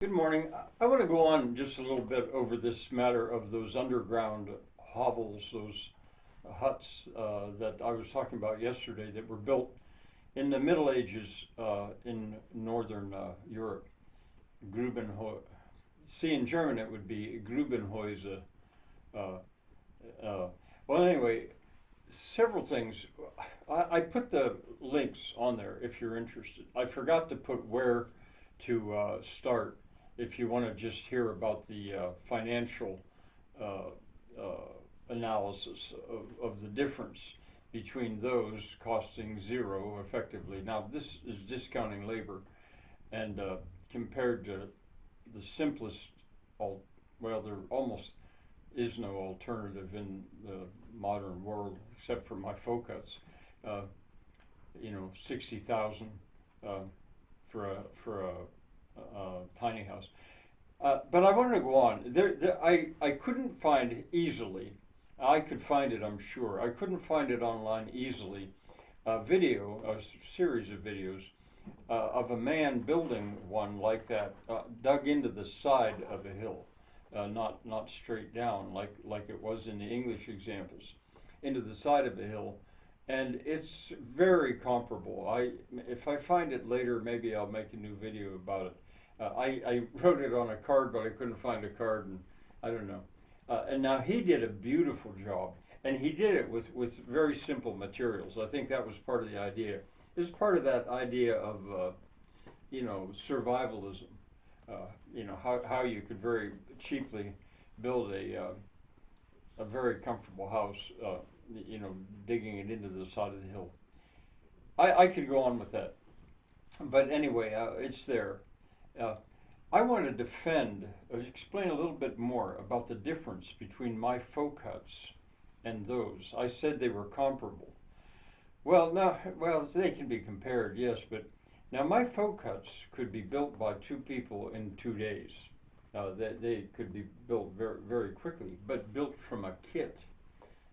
Good morning. I want to go on just a little bit over this matter of those underground hovels, those huts that I was talking about yesterday that were built in the Middle Ages in northern Europe. Grubenhauses. See, in German it would be Grubenhäuser. Uh, uh, well, anyway, several things. I put the links on there if you're interested. I forgot to put where to start if you want to just hear about the financial uh, analysis of the difference between those costing zero effectively. Now, this is discounting labor and compared to the simplest, well, there almost is no alternative in the modern world except for my Focuts. Uh, 60,000 uh, for a tiny house. But I wanted to go on. I couldn't find easily. I could find it, I'm sure. I couldn't find it online easily. A series of videos of a man building one like that, dug into the side of a hill, not straight down like it was in the English examples, into the side of a hill, and it's very comparable. If I find it later, maybe I'll make a new video about it. I wrote it on a card, but I couldn't find a card, and I don't know. And now he did a beautiful job, and he did it with very simple materials. I think that was part of the idea. It's part of that idea of survivalism. How you could very cheaply build a very comfortable house. Digging it into the side of the hill. I could go on with that, but anyway, it's there. Uh, I want to explain a little bit more about the difference between my folk huts and those. I said they were comparable. Well, they can be compared, yes, but now my folk huts could be built by two people in 2 days. They could be built very, very quickly, but built from a kit,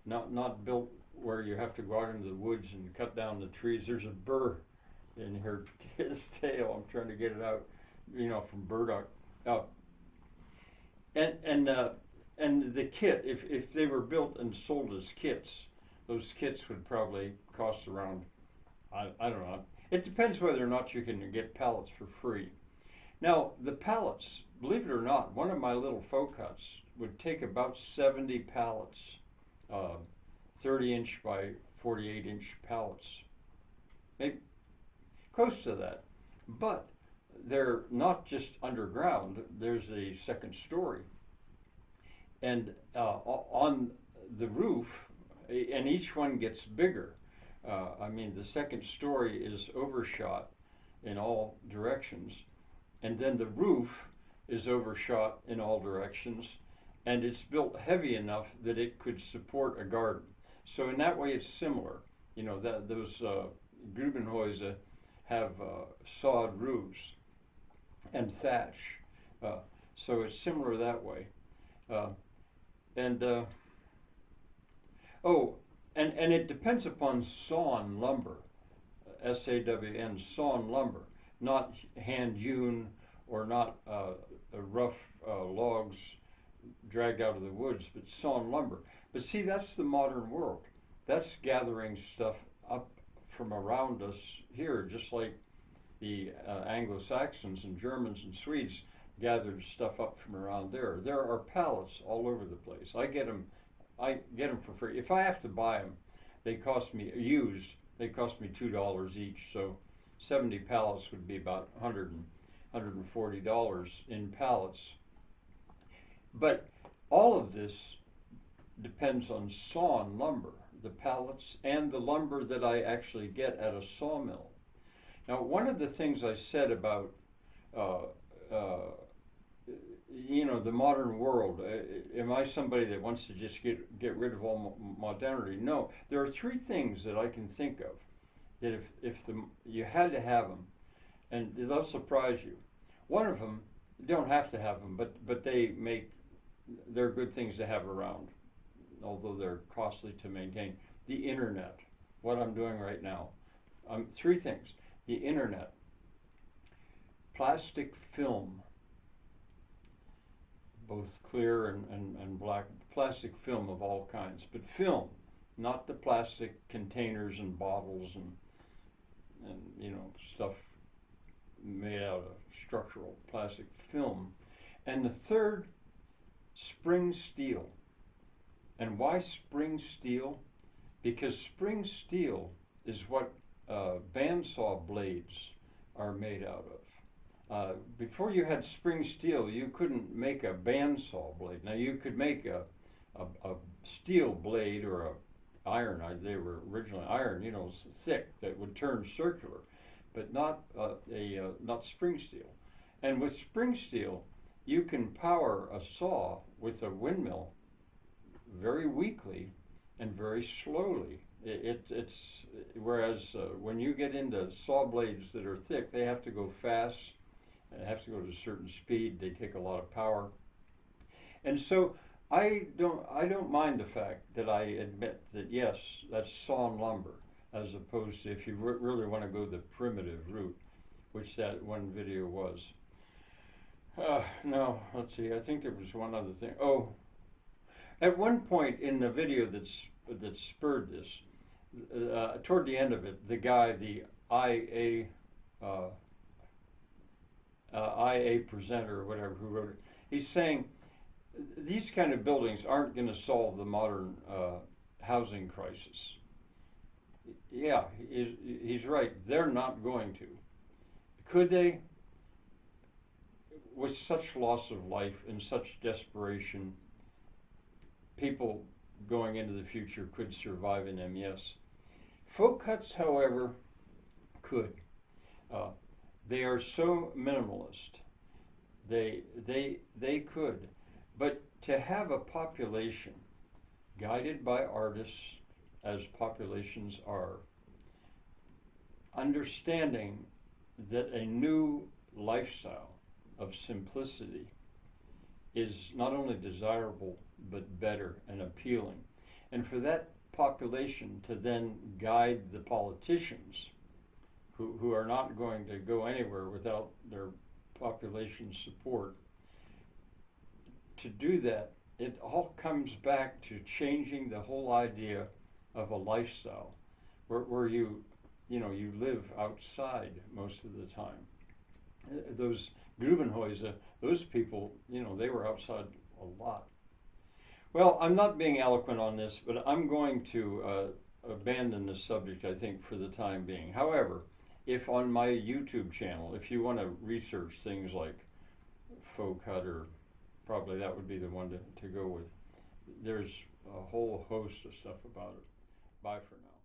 not built where you have to go out into the woods and cut down the trees. There's a burr in here, his tail. I'm trying to get it out, from burdock. And the kit, if they were built and sold as kits, those kits would probably cost around, I don't know. It depends whether or not you can get pallets for free. Now, the pallets, believe it or not, one of my little folk huts would take about 70 pallets, 30-inch by 48-inch pallets, maybe close to that. But they're not just underground, there's a second story. And on the roof, and each one gets bigger. The second story is overshot in all directions. And then the roof is overshot in all directions. And it's built heavy enough that it could support a garden. So in that way, it's similar. Those Grubenhäuser have sawed roofs and thatch. So it's similar that way. And it depends upon sawn lumber, SAWN, sawn lumber, not hand-hewn or not rough logs dragged out of the woods, but sawn lumber. But see, that's the modern world. That's gathering stuff up from around us here, just like the Anglo-Saxons and Germans and Swedes gathered stuff up from around there. There are pallets all over the place. I get them for free. If I have to buy them, they cost me used. They cost me $2 each. So 70 pallets would be about $140 in pallets. But all of this depends on sawn lumber, the pallets and the lumber that I actually get at a sawmill. Now, one of the things I said about the modern world, am I somebody that wants to just get rid of all modernity? No, there are three things that I can think of that if you had to have them, and they'll surprise you. One of them, you don't have to have them, but they're good things to have around, although they're costly to maintain. The internet, what I'm doing right now. Three things: the internet, plastic film, both clear and black, plastic film of all kinds, but film, not the plastic containers and bottles and stuff made out of structural plastic film. And the third, spring steel. And why spring steel? Because spring steel is what bandsaw blades are made out of. Before you had spring steel, you couldn't make a bandsaw blade. Now you could make a steel blade or a iron. They were originally iron, thick that would turn circular, but not not spring steel. And with spring steel, you can power a saw with a windmill very weakly and very slowly. It's whereas when you get into saw blades that are thick, they have to go fast. They have to go to a certain speed. They take a lot of power, and so I don't mind the fact that I admit that yes, that's sawn lumber, as opposed to if you really want to go the primitive route, which that one video was. No, let's see. I think there was one other thing. Oh, at one point in the video that spurred this, toward the end of it, the guy, the IA presenter or whatever who wrote it, he's saying these kind of buildings aren't going to solve the modern housing crisis. Yeah, he's right. They're not going to. Could they? With such loss of life and such desperation, people going into the future could survive in them, yes. Folk huts, however, could. They are so minimalist. They could. But to have a population guided by artists, as populations are, understanding that a new lifestyle of simplicity is not only desirable but better and appealing. And for that population to then guide the politicians who are not going to go anywhere without their population support, to do that, it all comes back to changing the whole idea of a lifestyle where you live outside most of the time. Those Grubenhauses, those people, they were outside a lot. Well, I'm not being eloquent on this, but I'm going to abandon this subject, I think, for the time being. However, if on my YouTube channel, if you want to research things like folk hut, or probably that would be the one to go with, there's a whole host of stuff about it. Bye for now.